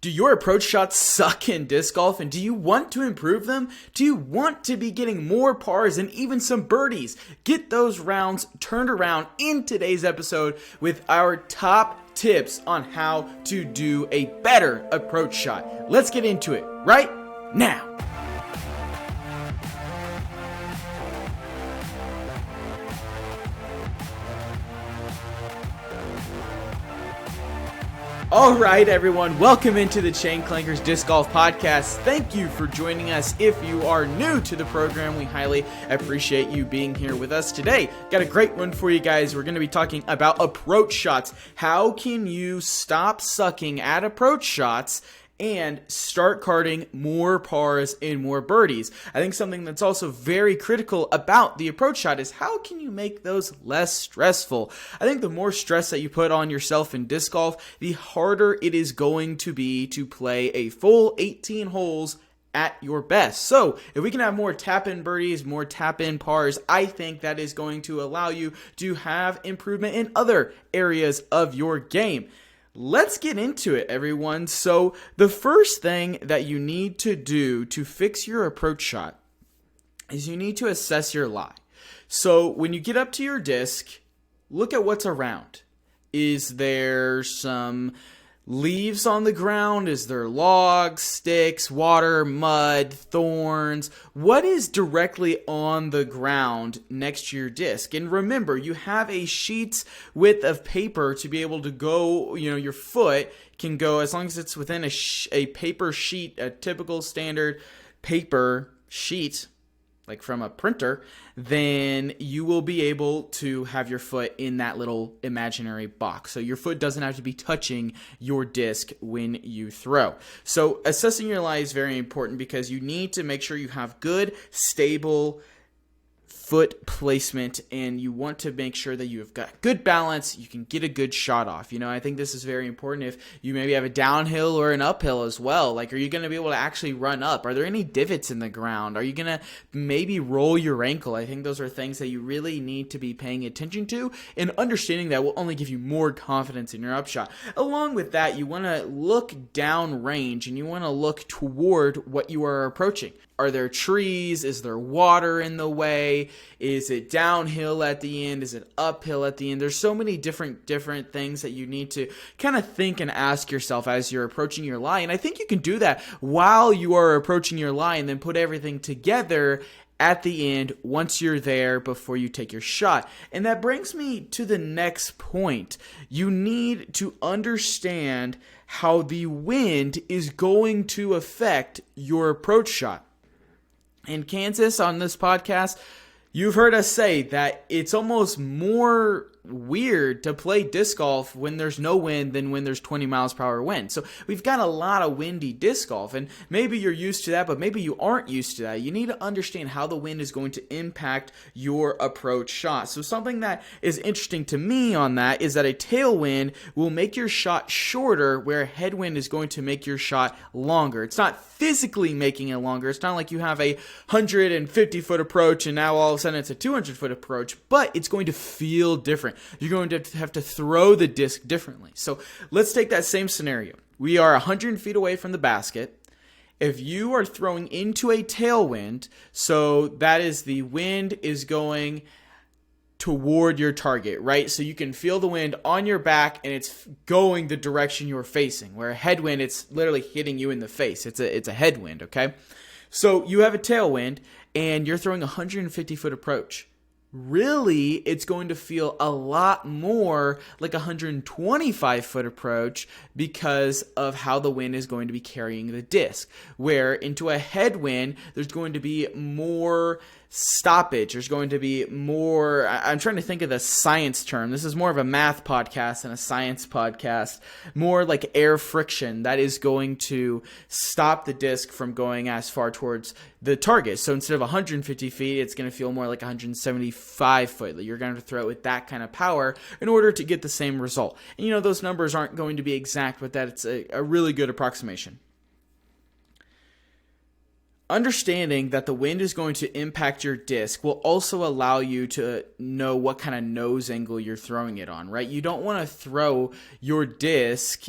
Do your approach shots suck in disc golf, and do you want to improve them? Do you want to be getting more pars and even some birdies? Get those rounds turned around in today's episode with our top tips on how to do a better approach shot. Let's get into it right now. All right, everyone, welcome into the Chain Clankers Disc Golf Podcast. Thank you for joining us. If you are new to the program, we highly appreciate you being here with us today. Got a great one for you guys. We're going to be talking about approach shots. How can you stop sucking at approach shots and start carding more pars and more birdies? I think something that's also very critical about the approach shot is how can you make those less stressful? I think the more stress that you put on yourself in disc golf, the harder it is going to be to play a full 18 holes at your best. So if we can have more tap-in birdies, more tap-in pars, I think that is going to allow you to have improvement in other areas of your game. Let's get into it, everyone. So the first thing that you need to do to fix your approach shot is you need to assess your lie. So when you get up to your disc, look at what's around. Is there some leaves on the ground? Is there logs, sticks, water, mud, thorns? What is directly on the ground next to your disc? And remember, you have a sheet's width of paper to be able to go, your foot can go as long as it's within a paper sheet, a typical standard paper sheet, like from a printer, then you will be able to have your foot in that little imaginary box. So your foot doesn't have to be touching your disc when you throw. So assessing your lie is very important because you need to make sure you have good, stable foot placement, and you want to make sure that you have got good balance, you can get a good shot off. I think this is very important if you maybe have a downhill or an uphill as well. Like, are you going to be able to actually run up? Are there any divots in the ground? Are you going to maybe roll your ankle? I think those are things that you really need to be paying attention to, and understanding that will only give you more confidence in your upshot. Along with that, you want to look down range, and you want to look toward what you are approaching. Are there trees? Is there water in the way? Is it downhill at the end? Is it uphill at the end? There's so many different things that you need to kind of think and ask yourself as you're approaching your lie. And I think you can do that while you are approaching your lie, and then put everything together at the end once you're there before you take your shot. And that brings me to the next point. You need to understand how the wind is going to affect your approach shot. In Kansas, on this podcast, you've heard us say that it's almost more weird to play disc golf when there's no wind than when there's 20 miles per hour wind. So we've got a lot of windy disc golf, and maybe you're used to that, but maybe you aren't used to that. You need to understand how the wind is going to impact your approach shot. So something that is interesting to me on that is that a tailwind will make your shot shorter, where a headwind is going to make your shot longer. It's not physically making it longer. It's not like you have a 150-foot approach and now all of a sudden it's a 200-foot approach, but it's going to feel different. You're going to have to throw the disc differently. So let's take that same scenario. We are 100 feet away from the basket. If you are throwing into a tailwind, so that is the wind is going toward your target, right? So you can feel the wind on your back and it's going the direction you're facing. Where a headwind, it's literally hitting you in the face. It's a headwind, okay? So you have a tailwind and you're throwing a 150-foot approach. Really, it's going to feel a lot more like a 125-foot approach because of how the wind is going to be carrying the disc. Where into a headwind, there's going to be more stoppage. There's going to be more, I'm trying to think of the science term. This is more of a math podcast than a science podcast. More like air friction that is going to stop the disc from going as far towards the target. So instead of 150 feet, it's going to feel more like 175 foot. You're going to throw it with that kind of power in order to get the same result. And those numbers aren't going to be exact, but that's a really good approximation. Understanding that the wind is going to impact your disc will also allow you to know what kind of nose angle you're throwing it on, right? You don't want to throw your disc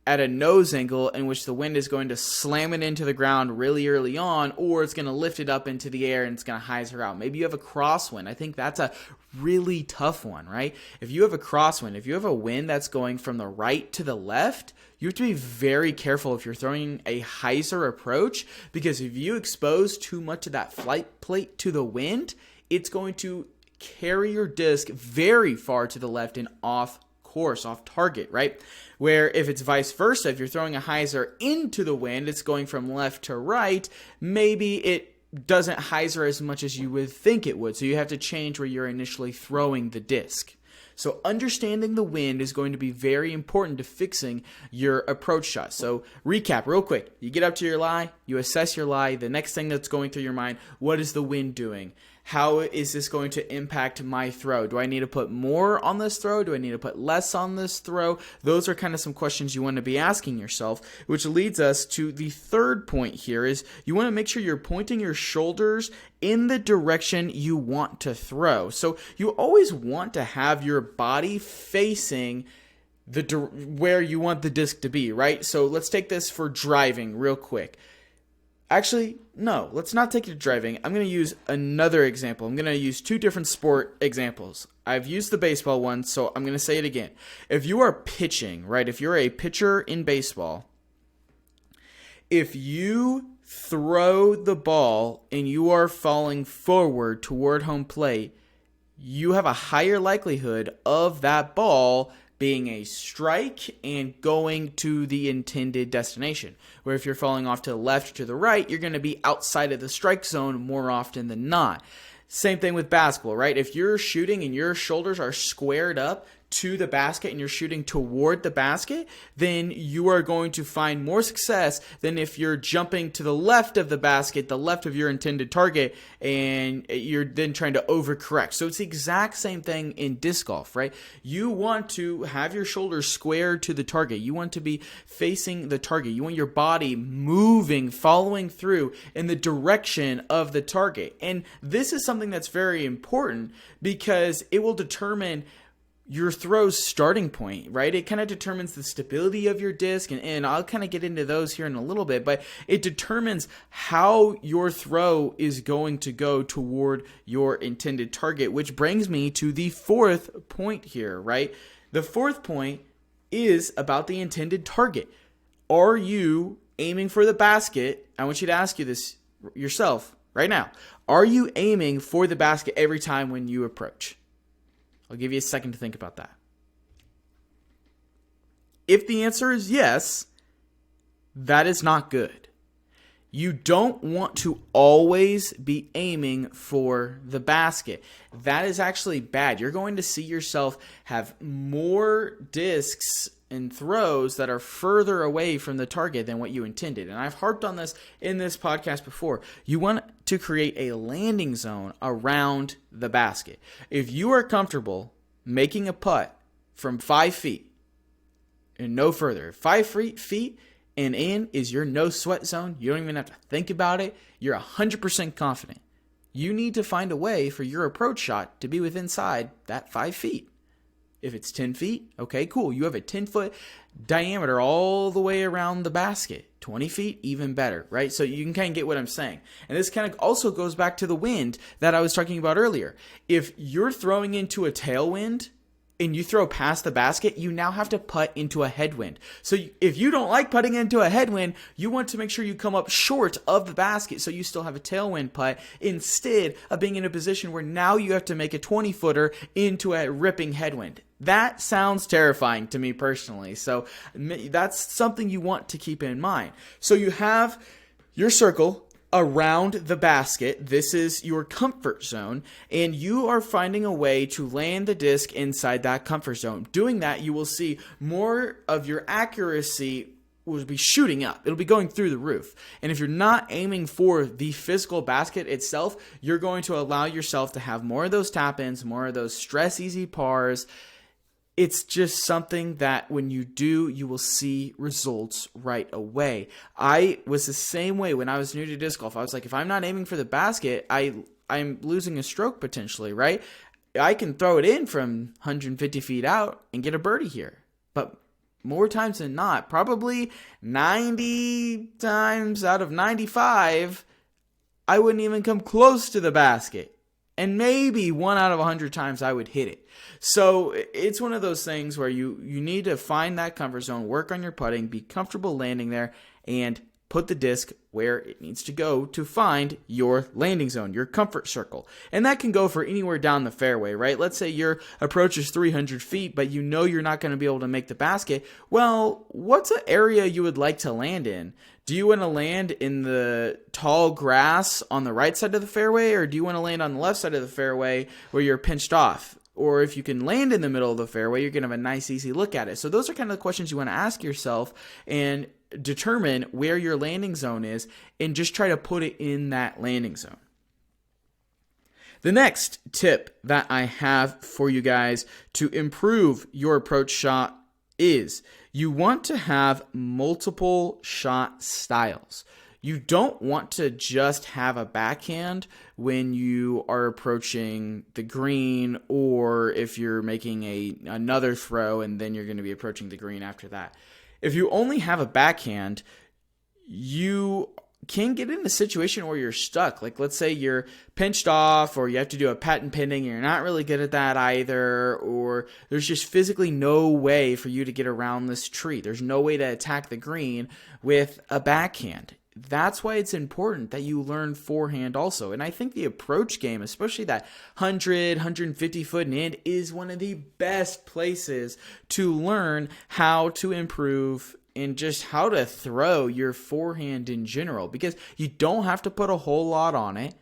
at a nose angle in which the wind is going to slam it into the ground really early on, or it's going to lift it up into the air and it's going to hyzer out. Maybe you have a crosswind. I think that's a really tough one, right? If you have a crosswind, if you have a wind that's going from the right to the left, you have to be very careful if you're throwing a hyzer approach, because if you expose too much of that flight plate to the wind, it's going to carry your disc very far to the left and off course, off target, right? Where if it's vice versa, if you're throwing a hyzer into the wind, it's going from left to right, maybe it doesn't hyzer as much as you would think it would. So you have to change where you're initially throwing the disc. So understanding the wind is going to be very important to fixing your approach shot. So recap real quick. You get up to your lie, you assess your lie. The next thing that's going through your mind, what is the wind doing? How is this going to impact my throw? Do I need to put more on this throw? Do I need to put less on this throw? Those are kind of some questions you want to be asking yourself, which leads us to the third point here is you want to make sure you're pointing your shoulders in the direction you want to throw. So you always want to have your body facing where you want the disc to be, right? So let's take this for driving real quick. Actually, no, let's not take it to driving. I'm going to use another example. I'm going to use two different sport examples. I've used the baseball one, so I'm going to say it again. If you are pitching, right, if you're a pitcher in baseball, if you throw the ball and you are falling forward toward home plate, you have a higher likelihood of that ball being a strike and going to the intended destination. Where if you're falling off to the left or to the right, you're going to be outside of the strike zone more often than not. Same thing with basketball, right? If you're shooting and your shoulders are squared up to the basket and you're shooting toward the basket, then you are going to find more success than if you're jumping to the left of the basket, the left of your intended target, and you're then trying to overcorrect. So it's the exact same thing in disc golf, right? You want to have your shoulders squared to the target. You want to be facing the target. You want your body moving, following through in the direction of the target. And this is something that's very important because it will determine your throw's starting point, right? It kind of determines the stability of your disc, and I'll kind of get into those here in a little bit, but it determines how your throw is going to go toward your intended target, which brings me to the fourth point here, right? The fourth point is about the intended target. Are you aiming for the basket? I want you to ask you this yourself right now. Are you aiming for the basket every time when you approach? I'll give you a second to think about that. If the answer is yes, that is not good. You don't want to always be aiming for the basket. That is actually bad. You're going to see yourself have more discs and throws that are further away from the target than what you intended. And I've harped on this in this podcast before. You want to create a landing zone around the basket. If you are comfortable making a putt from 5 feet and no further, 5 feet and in is your no sweat zone. You don't even have to think about it. You're 100% confident. You need to find a way for your approach shot to be within inside that 5 feet. If it's 10 feet, okay, cool. You have a 10-foot diameter all the way around the basket. 20 feet, even better, right? So you can kind of get what I'm saying. And this kind of also goes back to the wind that I was talking about earlier. If you're throwing into a tailwind and you throw past the basket, you now have to putt into a headwind. So if you don't like putting into a headwind, you want to make sure you come up short of the basket so you still have a tailwind putt instead of being in a position where now you have to make a 20-footer into a ripping headwind. That sounds terrifying to me personally. So that's something you want to keep in mind. So you have your circle around the basket. This is your comfort zone, and you are finding a way to land the disc inside that comfort zone. Doing that, you will see more of your accuracy will be shooting up. It'll be going through the roof. And if you're not aiming for the physical basket itself, you're going to allow yourself to have more of those tap-ins, more of those stress easy pars. It's just something that when you do, you will see results right away. I was the same way when I was new to disc golf. I was like, if I'm not aiming for the basket, I'm losing a stroke potentially, right? I can throw it in from 150 feet out and get a birdie here. But more times than not, probably 90 times out of 95, I wouldn't even come close to the basket. And maybe 1 out of 100 times I would hit it. So it's one of those things where you need to find that comfort zone, work on your putting, be comfortable landing there, and put the disc where it needs to go to find your landing zone, your comfort circle. And that can go for anywhere down the fairway, right? Let's say your approach is 300 feet, but you know you're not going to be able to make the basket. Well, what's an area you would like to land in? Do you want to land in the tall grass on the right side of the fairway, or do you want to land on the left side of the fairway where you're pinched off? Or if you can land in the middle of the fairway, you're going to have a nice, easy look at it. So those are kind of the questions you want to ask yourself and determine where your landing zone is and just try to put it in that landing zone. The next tip that I have for you guys to improve your approach shot is you want to have multiple shot styles. You don't want to just have a backhand when you are approaching the green, or if you're making another throw and then you're going to be approaching the green after that. If you only have a backhand, you can get in a situation where you're stuck. Like, let's say you're pinched off, or you have to do a patent pending and you're not really good at that either, or there's just physically no way for you to get around this tree. There's no way to attack the green with a backhand. That's why it's important that you learn forehand also. And I think the approach game, especially that 100, 150 foot and in, is one of the best places to learn how to improve and just how to throw your forehand in general, because you don't have to put a whole lot on it,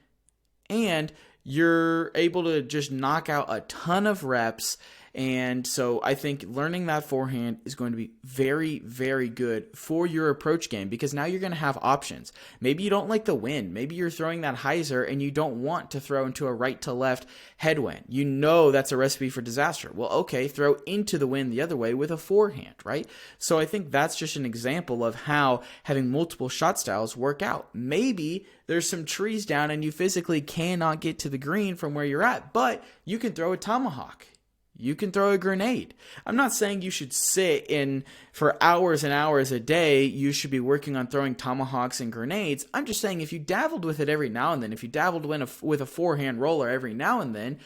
and you're able to just knock out a ton of reps. And so I think learning that forehand is going to be very, very good for your approach game, because now you're going to have options. Maybe you don't like the wind. Maybe you're throwing that hyzer and you don't want to throw into a right to left headwind. You know that's a recipe for disaster. Well, okay, throw into the wind the other way with a forehand, right? So I think that's just an example of how having multiple shot styles work out. Maybe there's some trees down and you physically cannot get to the green from where you're at, but you can throw a tomahawk. You can throw a grenade. I'm not saying you should sit in for hours and hours a day. You should be working on throwing tomahawks and grenades. I'm just saying if you dabbled with it every now and then, if you dabbled with a forehand roller every now and then,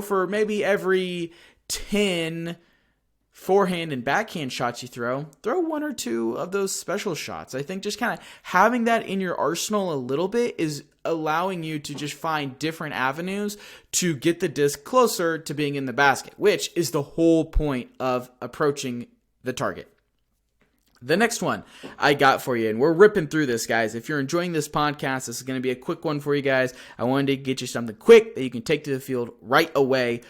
for maybe every 10 forehand and backhand shots you throw 1 or 2 of those special shots. I think just kind of having that in your arsenal a little bit is allowing you to just find different avenues to get the disc closer to being in the basket, which is the whole point of approaching the target. The next one I got for you, and we're ripping through this, guys. If you're enjoying this podcast, this is going to be a quick one for you guys. I wanted to get you something quick that you can take to the field right away.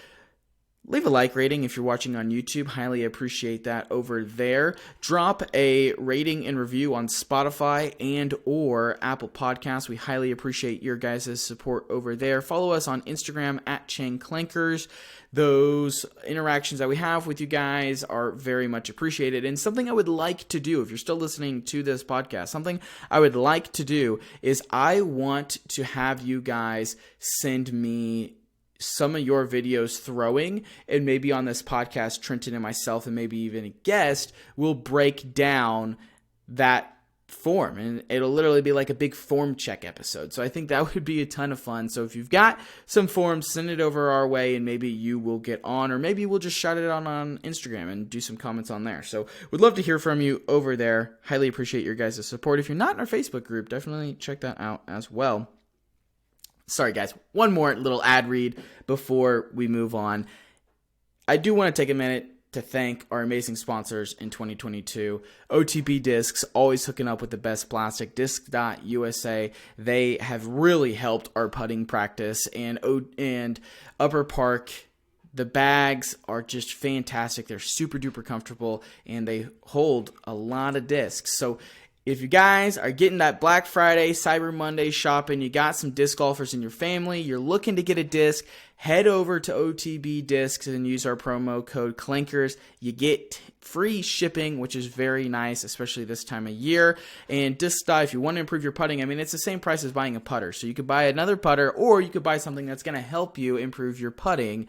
Leave a like rating if you're watching on YouTube. Highly appreciate that over there. Drop a rating and review on Spotify and or Apple Podcasts. We highly appreciate your guys' support over there. Follow us on Instagram at Chain Clankers. Those interactions that we have with you guys are very much appreciated. And something I would like to do, if you're still listening to this podcast, something I would like to do is I want to have you guys send me some of your videos throwing, and maybe on this podcast, Trenton and myself, and maybe even a guest, will break down that form, and it'll literally be like a big form check episode. So I think that would be a ton of fun. So if you've got some forms, send it over our way, and maybe you will get on, or maybe we'll just shout it out on Instagram and do some comments on there. So we'd love to hear from you over there. Highly appreciate your guys' support. If you're not in our Facebook group, definitely check that out as well. Sorry, guys. One more little ad read before we move on. I do want to take a minute to thank our amazing sponsors in 2022. OTB Discs, always hooking up with the best plastic. Disc.USA. They have really helped our putting practice. And Upper Park, the bags are just fantastic. They're super duper comfortable, and they hold a lot of discs. So if you guys are getting that Black Friday, Cyber Monday shopping, you got some disc golfers in your family, you're looking to get a disc, head over to OTB Discs and use our promo code Clankers. You get free shipping, which is very nice, especially this time of year. And Disc if you want to improve your putting, it's the same price as buying a putter. So you could buy another putter, or you could buy something that's going to help you improve your putting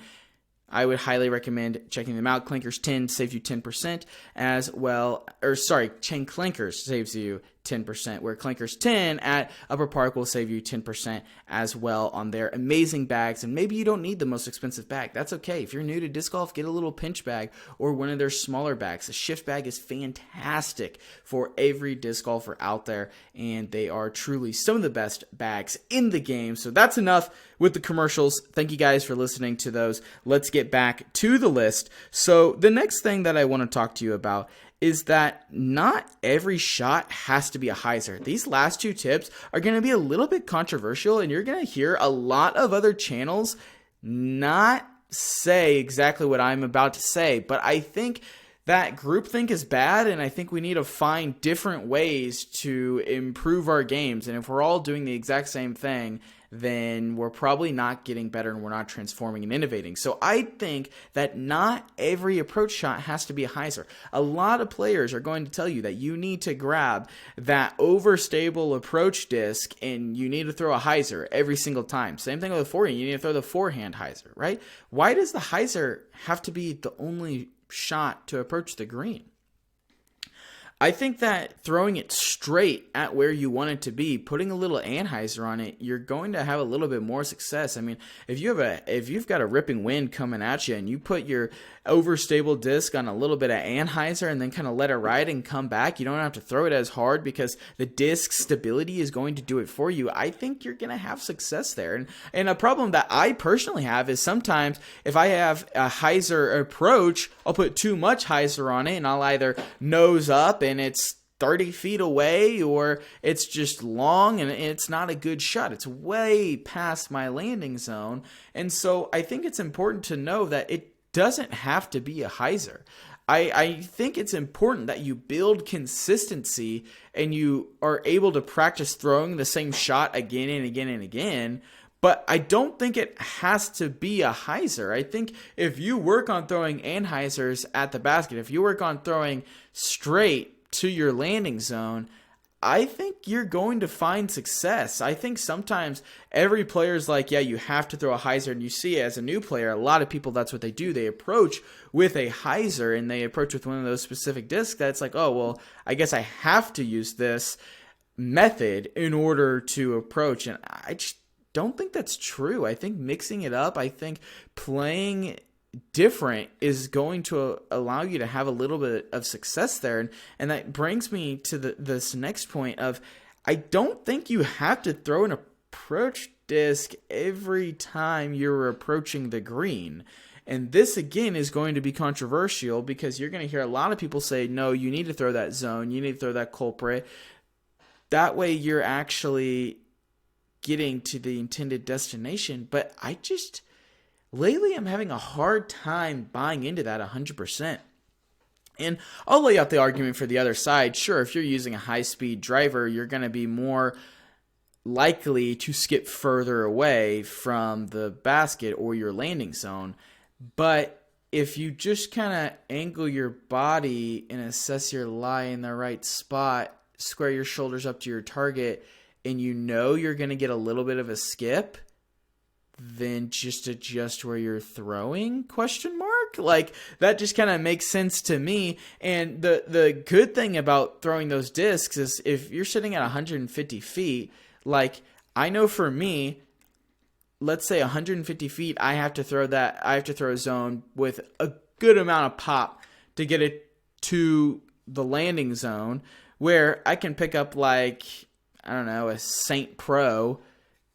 I would highly recommend checking them out. Clankers 10 saves you 10% as well. Chain Clankers saves you 10%, where Clankers 10 at Upper Park will save you 10% as well on their amazing bags. And maybe you don't need the most expensive bag. That's okay. If you're new to disc golf, get a little pinch bag or one of their smaller bags. The shift bag is fantastic for every disc golfer out there, and they are truly some of the best bags in the game. So that's enough with the commercials. Thank you guys for listening to those. Let's get back to the list. So the next thing that I want to talk to you about is that not every shot has to be a hyzer. These last two tips are going to be a little bit controversial, and you're going to hear a lot of other channels not say exactly what I'm about to say, but I think that groupthink is bad, and I think we need to find different ways to improve our games. And if we're all doing the exact same thing, then we're probably not getting better and we're not transforming and innovating. So I think that not every approach shot has to be a hyzer. A lot of players are going to tell you that you need to grab that overstable approach disc and you need to throw a hyzer every single time. Same thing with the forehand. You need to throw the forehand hyzer, right? Why does the hyzer have to be the only shot to approach the green? I think that throwing it straight at where you want it to be, putting a little anhyzer on it, you're going to have a little bit more success. I mean, if you've got a ripping wind coming at you and you put your overstable disc on a little bit of anhyzer and then kind of let it ride and come back, you don't have to throw it as hard because the disc stability is going to do it for you. I think you're going to have success there. And a problem that I personally have is sometimes if I have a hyzer approach, I'll put too much hyzer on it and I'll either nose up and it's 30 feet away, or it's just long and it's not a good shot. It's way past my landing zone. And so I think it's important to know that it doesn't have to be a hyzer. I think it's important that you build consistency and you are able to practice throwing the same shot again and again and again. But I don't think it has to be a hyzer. I think if you work on throwing anhyzers at the basket, if you work on throwing straight to your landing zone, I think you're going to find success. I think sometimes every player is like, yeah, you have to throw a hyzer. And you see as a new player, a lot of people, that's what they do. They approach with a hyzer and they approach with one of those specific discs that's like, oh, well, I guess I have to use this method in order to approach. And I just don't think that's true. I think mixing it up, I think playing different is going to allow you to have a little bit of success there. And that brings me to this next point of, I don't think you have to throw an approach disc every time you're approaching the green. And this again is going to be controversial because you're going to hear a lot of people say, no, you need to throw that zone, you need to throw that culprit. That way you're actually getting to the intended destination. But lately I'm having a hard time buying into that 100%. And I'll lay out the argument for the other side. Sure, if you're using a high-speed driver, you're going to be more likely to skip further away from the basket or your landing zone. But if you just kind of angle your body and assess your lie in the right spot, square your shoulders up to your target, and you know you're going to get a little bit of a skip, then just adjust where you're throwing, ? Like, that just kind of makes sense to me. And the good thing about throwing those discs is if you're sitting at 150 feet, like, I know for me, let's say 150 feet, I have to throw a zone with a good amount of pop to get it to the landing zone, where I can pick up, like, I don't know, a Saint Pro,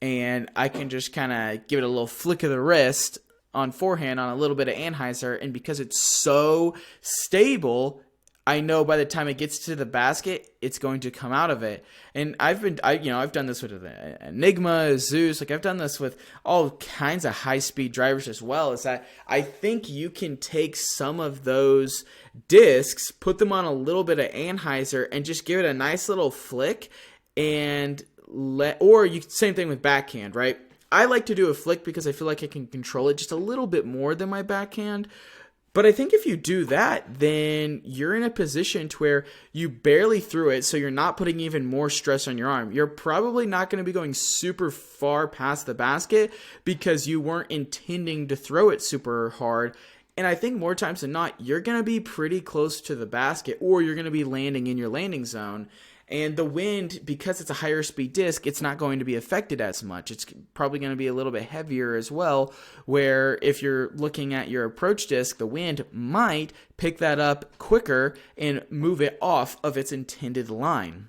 and I can just kind of give it a little flick of the wrist on forehand on a little bit of anhyzer, and because it's so stable, I know by the time it gets to the basket, it's going to come out of it. And I've done this with Enigma, Zeus, like I've done this with all kinds of high-speed drivers as well, is that I think you can take some of those discs, put them on a little bit of anhyzer, and just give it a nice little flick, and same thing with backhand, right? I like to do a flick because I feel like I can control it just a little bit more than my backhand. But I think if you do that, then you're in a position to where you barely threw it, so you're not putting even more stress on your arm. You're probably not going to be going super far past the basket because you weren't intending to throw it super hard. And I think more times than not, you're going to be pretty close to the basket, or you're going to be landing in your landing zone. And the wind, because it's a higher speed disc, it's not going to be affected as much. It's probably going to be a little bit heavier as well, where if you're looking at your approach disc, the wind might pick that up quicker and move it off of its intended line.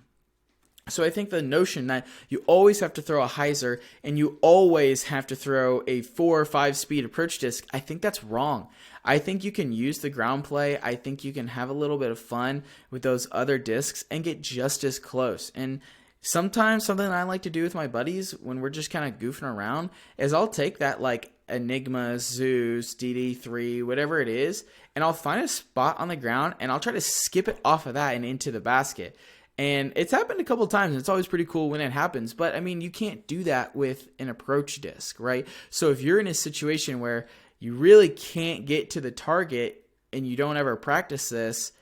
So I think the notion that you always have to throw a hyzer and you always have to throw a 4 or 5 speed approach disc, I think that's wrong. I think you can use the ground play. I think you can have a little bit of fun with those other discs and get just as close. And sometimes something I like to do with my buddies when we're just kind of goofing around is I'll take that like Enigma, Zeus, DD3, whatever it is, and I'll find a spot on the ground and I'll try to skip it off of that and into the basket. And it's happened a couple of times. It's always pretty cool when it happens. But, I mean, you can't do that with an approach disc, right? So if you're in a situation where you really can't get to the target and you don't ever practice this,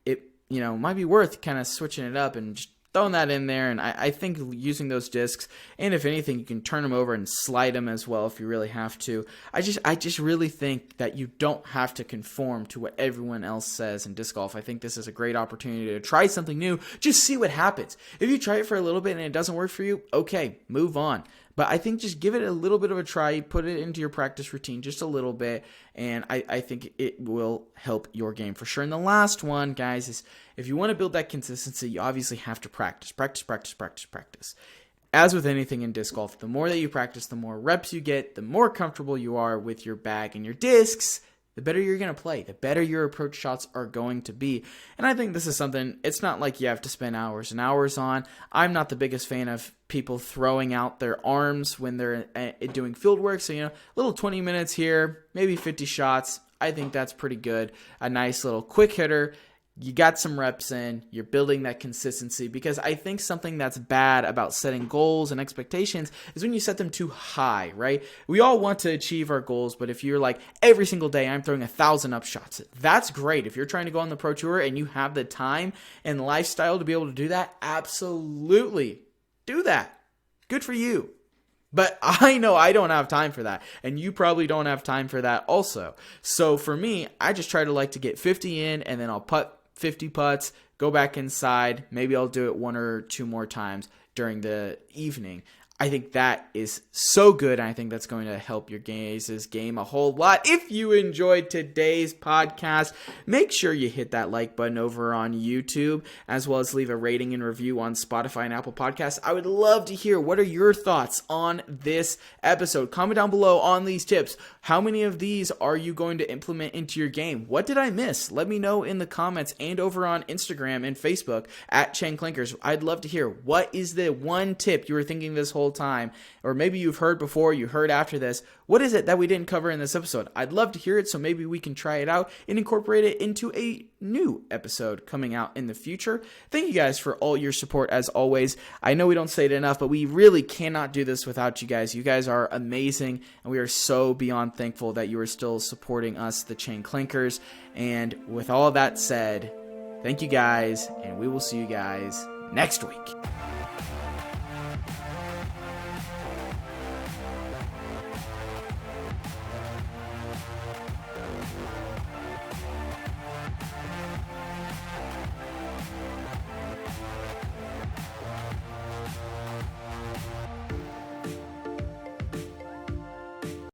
it might be worth kind of switching it up and just throwing that in there. And I think using those discs, and if anything, you can turn them over and slide them as well if you really have to. I just really think that you don't have to conform to what everyone else says in disc golf. I think this is a great opportunity to try something new. Just see what happens. If you try it for a little bit and it doesn't work for you, okay, move on. But I think just give it a little bit of a try, put it into your practice routine just a little bit, and I think it will help your game for sure. And the last one, guys, is if you want to build that consistency, you obviously have to practice. As with anything in disc golf, the more that you practice, the more reps you get, the more comfortable you are with your bag and your discs, the better you're going to play, the better your approach shots are going to be. And I think this is something, it's not like you have to spend hours and hours on. I'm not the biggest fan of people throwing out their arms when they're doing field work. So, little 20 minutes here, maybe 50 shots. I think that's pretty good. A nice little quick hitter. You got some reps in, you're building that consistency, because I think something that's bad about setting goals and expectations is when you set them too high, right? We all want to achieve our goals, but if you're like, every single day I'm throwing 1,000 up shots, that's great. If you're trying to go on the Pro Tour and you have the time and lifestyle to be able to do that, absolutely do that. Good for you. But I know I don't have time for that, and you probably don't have time for that also. So for me, I just try to get 50 in, and then I'll putt 50 putts, go back inside. Maybe I'll do it 1 or 2 more times during the evening. I think that is so good, and I think that's going to help your guys' game a whole lot. If you enjoyed today's podcast, make sure you hit that like button over on YouTube, as well as leave a rating and review on Spotify and Apple Podcasts. I would love to hear, what are your thoughts on this episode? Comment down below on these tips. How many of these are you going to implement into your game? What did I miss? Let me know in the comments and over on Instagram and Facebook at Chain Clankers. I'd love to hear, what is the one tip you were thinking this whole time, or maybe you've heard before, you heard after this. What is it that we didn't cover in this episode? I'd love to hear it, so maybe we can try it out and incorporate it into a new episode coming out in the future. Thank you guys for all your support as always. I know we don't say it enough, but we really cannot do this without you guys. You guys are amazing, and we are so beyond thankful that you are still supporting us, the Chain Clankers. And with all of that said, thank you guys, and we will see you guys next week.